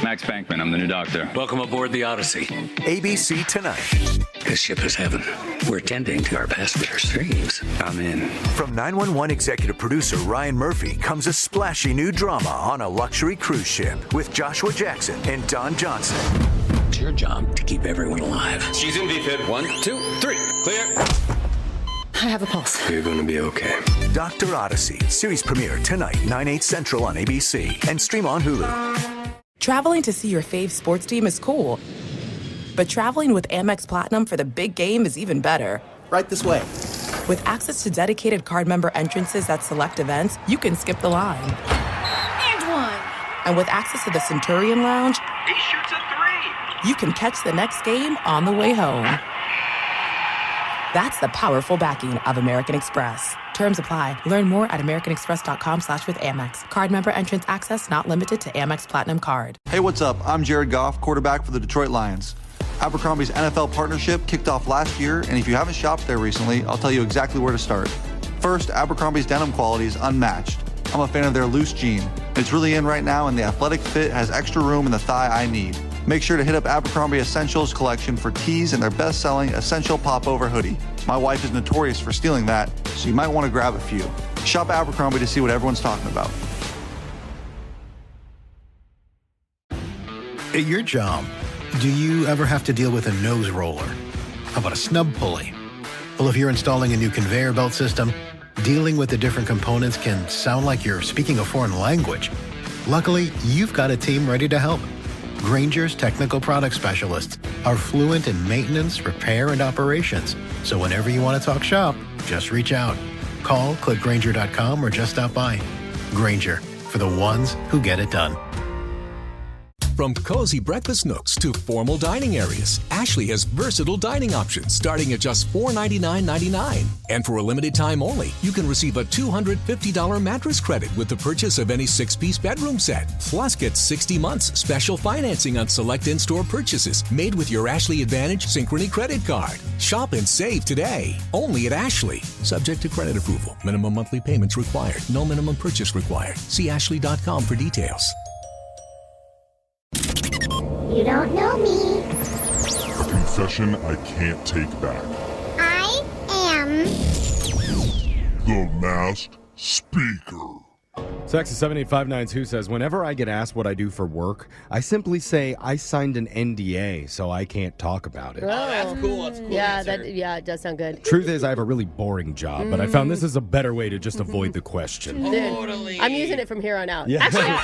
Max Bankman, I'm the new doctor. Welcome aboard the Odyssey. ABC Tonight. This ship is heaven. We're tending to our passengers' dreams. I'm in. From 911 executive producer Ryan Murphy comes a splashy new drama on a luxury cruise ship with Joshua Jackson and Don Johnson. It's your job to keep everyone alive. She's in VFib. 1, 2, 3. Clear. I have a pulse. You're gonna be okay. Dr. Odyssey. Series premiere tonight, 9/8 Central on ABC. And stream on Hulu. Traveling to see your fave sports team is cool. But traveling with Amex Platinum for the big game is even better. Right this way. With access to dedicated card member entrances at select events, you can skip the line. And one. And with access to the Centurion Lounge, he shoots a three. You can catch the next game on the way home. That's the powerful backing of American Express. Terms apply. Learn more at americanexpress.com/withAmex. Card member entrance access not limited to Amex Platinum Card. Hey, what's up? I'm Jared Goff, quarterback for the Detroit Lions. Abercrombie's NFL partnership kicked off last year, and if you haven't shopped there recently, I'll tell you exactly where to start. First, Abercrombie's denim quality is unmatched. I'm a fan of their loose jean. It's really in right now, and the athletic fit has extra room in the thigh I need. Make sure to hit up Abercrombie Essentials collection for tees and their best-selling Essential Popover hoodie. My wife is notorious for stealing that, so you might want to grab a few. Shop Abercrombie to see what everyone's talking about. At your job, do you ever have to deal with a nose roller? How about a snub pulley? Well, if you're installing a new conveyor belt system, dealing with the different components can sound like you're speaking a foreign language. Luckily, you've got a team ready to help. Grainger's technical product specialists are fluent in maintenance, repair, and operations. So whenever you want to talk shop, just reach out. Call, click Grainger.com, or just stop by. Grainger, for the ones who get it done. From cozy breakfast nooks to formal dining areas, Ashley has versatile dining options starting at just $499.99. And for a limited time only, you can receive a $250 mattress credit with the purchase of any 6-piece bedroom set. Plus, get 60 months special financing on select in-store purchases made with your Ashley Advantage Synchrony credit card. Shop and save today, only at Ashley. Subject to credit approval. Minimum monthly payments required. No minimum purchase required. See ashley.com for details. You don't know me. A confession I can't take back. I am the Masked Speaker. Text 78592 says, whenever I get asked what I do for work, I simply say I signed an NDA, so I can't talk about it. Oh, that's cool. That's cool. Yeah, it does sound good. Truth is, I have a really boring job, but I found this is a better way to just avoid the question. Totally. I'm using it from here on out. Yeah. Actually,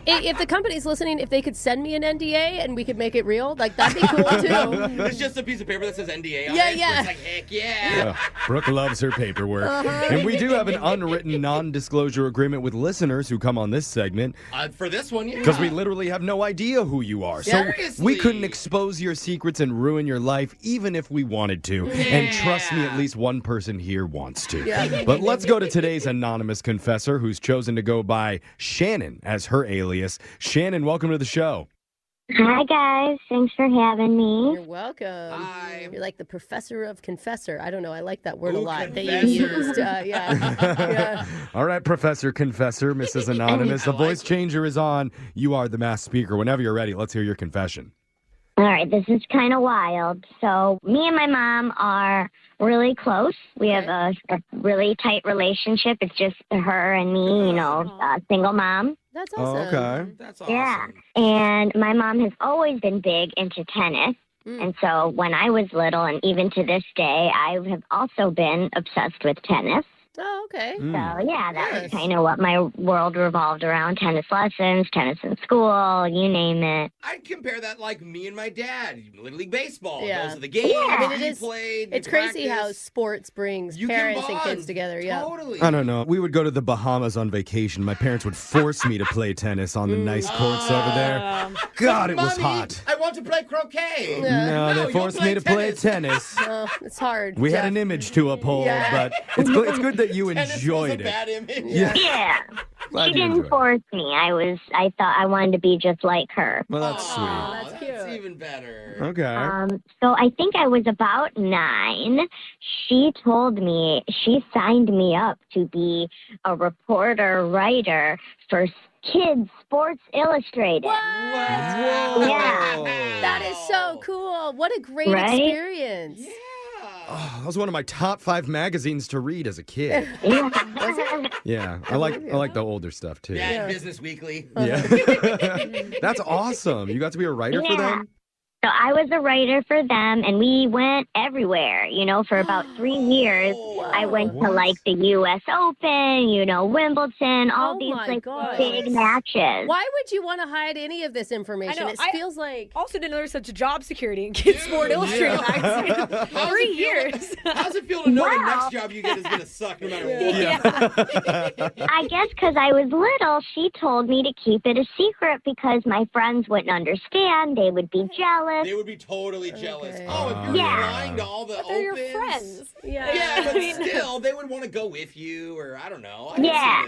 if the company's listening, if they could send me an NDA and we could make it real, like that'd be cool too. It's just a piece of paper that says NDA on Yeah, it. yeah. It's like, heck yeah. Brooke loves her paperwork. And we do have an unwritten non-disclosure agreement with listeners who come on this segment. For this one, yeah. Because we literally have no idea who you are. Seriously? So we couldn't expose your secrets and ruin your life, even if we wanted to. And trust me, at least one person here wants to. Yeah. But let's go to today's anonymous confessor who's chosen to go by Shannon as her alias. Shannon, welcome to the show. Hi, guys. Thanks for having me. You're welcome. Hi. You're like the professor of confessor. I don't know. I like that word a Ooh, lot that confessor. you used. Yeah. All right, Professor Confessor, Mrs. Anonymous. The voice changer is on. You are the Masked Speaker. Whenever you're ready, let's hear your confession. All right, this is kind of wild. So me and my mom are really close. We have a really tight relationship. It's just her and me, single mom. That's awesome. Oh, okay. That's awesome. Yeah. And my mom has always been big into tennis. And so when I was little, and even to this day, I have also been obsessed with tennis. Oh, okay. So, yeah, that was kind of what my world revolved around. Tennis lessons, tennis in school, you name it. I'd compare that like me and my dad. Little League Baseball. Yeah. Those are the games. Yeah. I mean, we played. It's crazy how sports brings You can parents and kids bond. together. Yeah. Totally. I don't know. We would go to the Bahamas on vacation. My parents would force me to play tennis on the nice courts over there. God, it was Mommy, hot. I want to play croquet. No, No, they forced you'll me to play tennis. Oh, it's hard. We had Jeff. an image to uphold, Yeah. but it's good that you Tennis enjoyed was a it. bad image. Yeah. Glad She you didn't enjoyed it. force me. I thought I wanted to be just like her. Well, that's Aw, sweet. That's cute. That's even better. Okay. So I think I was about 9. She told me she signed me up to be a reporter writer for Kids Sports Illustrated. What? Yeah. That is so cool. What a great Right? experience. Oh, that was one of my top 5 magazines to read as a kid. Yeah, I like the older stuff too. Yeah, Business Weekly. Yeah. That's awesome. You got to be a writer for them? So I was a writer for them, and we went everywhere, for about 3 years. I went to, like, the U.S. Open, Wimbledon, all these, like, big matches. Why would you want to hide any of this information? I know, It feels like... Also didn't know there's such a job security in Kids Sport Illustrated magazine. 3 years. How's it feel to know the next job you get is going to suck no matter what? I guess because I was little, she told me to keep it a secret because my friends wouldn't understand. They would be jealous. They would be totally jealous. Oh, if you're flying to all the But they're opens. your friends. Yeah, but still, they would want to go with you, or I don't know.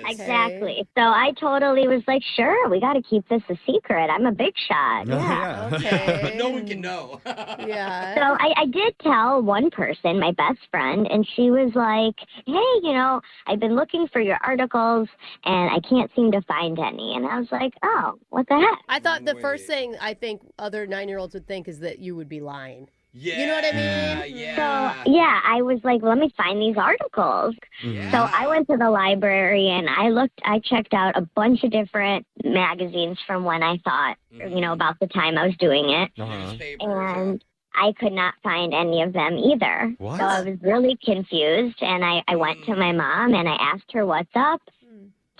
Exactly. So I totally was like, sure, we got to keep this a secret. I'm a big shot. But no one can know. So I did tell one person, my best friend, and she was like, hey, I've been looking for your articles, and I can't seem to find any. And I was like, oh, what the heck? I thought the first thing I think other 9-year-olds would think is that you would be lying. Yeah. You know what I mean? So, I was like, let me find these articles. So I went to the library and I checked out a bunch of different magazines from when I thought, about the time I was doing it. And I could not find any of them either. What? So I was really confused, and I went to my mom and I asked her what's up.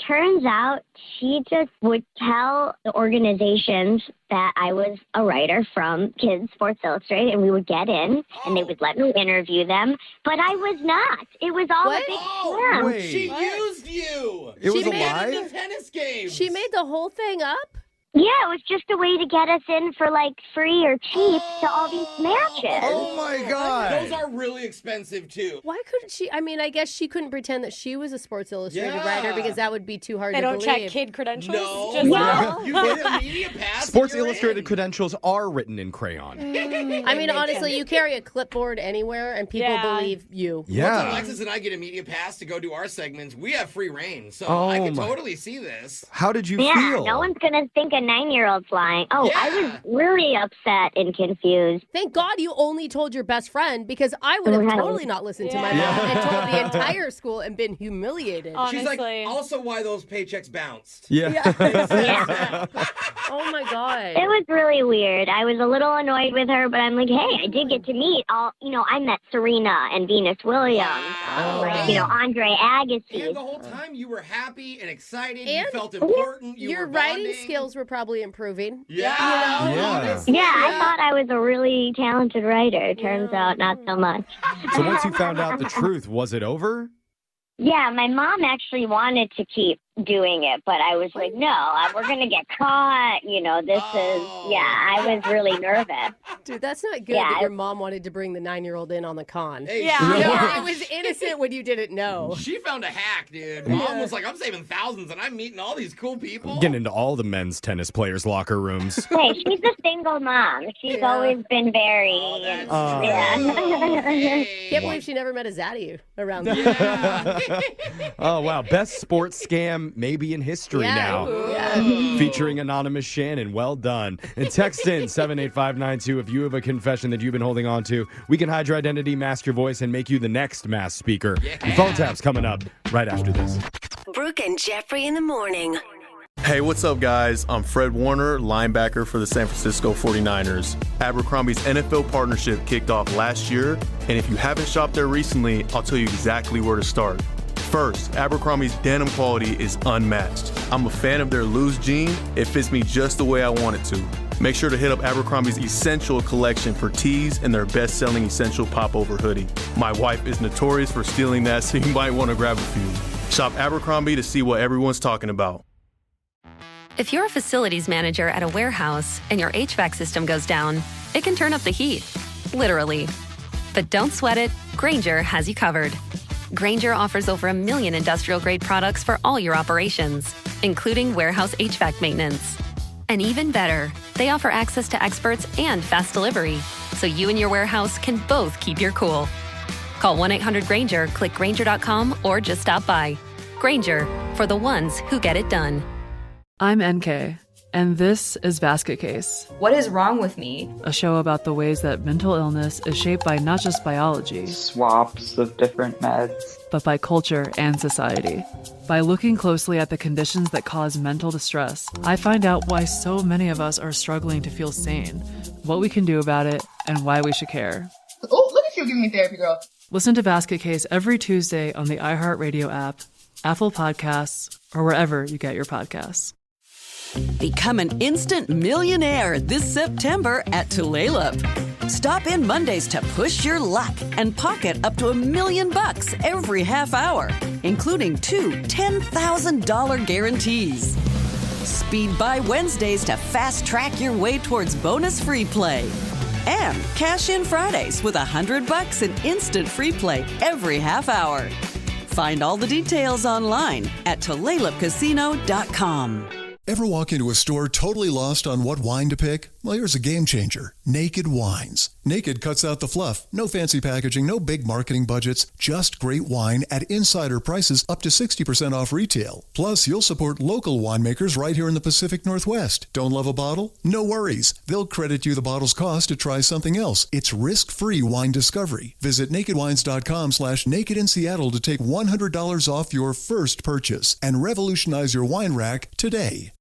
Turns out she just would tell the organizations that I was a writer from Kids Sports Illustrated, and we would get in, and they would let me interview them. But I was not. It was all a big scam. Wait. She used you. It was She a made lie? it in the tennis games. She made the whole thing up? Yeah, it was just a way to get us in for, like, free or cheap to all these matches. Oh, my God. Those are really expensive, too. Why couldn't she? I mean, I guess she couldn't pretend that she was a Sports Illustrated writer because that would be too hard They to don't believe. check kid credentials? No. Just You get a media pass. Sports and you're Illustrated in. credentials are written in crayon. I mean, honestly, you carry a clipboard anywhere and people believe you. Yeah. Once Alexis and I get a media pass to go do our segments, we have free reign. So Oh, I can my- totally see this. How did you Yeah, feel? no one's going to think a 9-year-old's lying. Oh, I was really upset and confused. Thank God you only told your best friend because I would have Right. totally not listened to my mom and told the entire school and been humiliated. She's like, also why those paychecks bounced. Oh my God. It was really weird. I was a little annoyed with her, but I'm like, hey, I did get to meet I met Serena and Venus Williams, Andre Agassi. And the whole time you were happy and excited. And you felt important. You your were writing bonding. skills were probably improving. Yeah. I thought I was a really talented writer. Turns out not so much. So once you found out the truth, was it over? Yeah, my mom actually wanted to keep doing it, but I was like, no, we're going to get caught. I was really nervous. Dude, that's not good Yeah. that your mom wanted to bring the 9-year-old in on the con. Hey, It was innocent when you didn't know. She found a hack, dude. Mom was like, I'm saving thousands and I'm meeting all these cool people. Getting into all the men's tennis players' locker rooms. Hey, she's a single mom. She's always been very... Can't believe she never met a zaddy around there. Oh, wow. Best sports scam maybe in history now. Featuring Anonymous Shannon. Well done. And text in 78592 if you have a confession that you've been holding on to. We can hide your identity, mask your voice, and make you the next masked speaker. And phone taps coming up right after this. Brooke and Jeffrey in the morning. Hey, what's up, guys? I'm Fred Warner, linebacker for the San Francisco 49ers. Abercrombie's NFL partnership kicked off last year, and if you haven't shopped there recently, I'll tell you exactly where to start. First, Abercrombie's denim quality is unmatched. I'm a fan of their loose jean. It fits me just the way I want it to. Make sure to hit up Abercrombie's Essential collection for tees and their best-selling Essential Popover hoodie. My wife is notorious for stealing that, so you might want to grab a few. Shop Abercrombie to see what everyone's talking about. If you're a facilities manager at a warehouse and your HVAC system goes down, it can turn up the heat, literally. But don't sweat it, Grainger has you covered. Grainger offers over 1 million industrial-grade products for all your operations, including warehouse HVAC maintenance. And even better, they offer access to experts and fast delivery, so you and your warehouse can both keep your cool. Call 1-800-GRAINGER, click Grainger.com, or just stop by. Grainger, for the ones who get it done. I'm NK, and this is Basket Case. What is wrong with me? A show about the ways that mental illness is shaped by not just biology, swaps of different meds, but by culture and society. By looking closely at the conditions that cause mental distress, I find out why so many of us are struggling to feel sane, what we can do about it, and why we should care. Oh, look at you giving me therapy, girl. Listen to Basket Case every Tuesday on the iHeartRadio app, Apple Podcasts, or wherever you get your podcasts. Become an instant millionaire this September at Tulalip. Stop in Mondays to push your luck and pocket up to $1 million every half hour, including 2 $10,000 guarantees. Speed by Wednesdays to fast track your way towards bonus free play. And cash in Fridays with $100 in instant free play every half hour. Find all the details online at TulalipCasino.com. Ever walk into a store totally lost on what wine to pick? Well, here's a game changer. Naked Wines. Naked cuts out the fluff. No fancy packaging, no big marketing budgets, just great wine at insider prices up to 60% off retail. Plus, you'll support local winemakers right here in the Pacific Northwest. Don't love a bottle? No worries. They'll credit you the bottle's cost to try something else. It's risk-free wine discovery. Visit nakedwines.com/naked in Seattle to take $100 off your first purchase and revolutionize your wine rack today.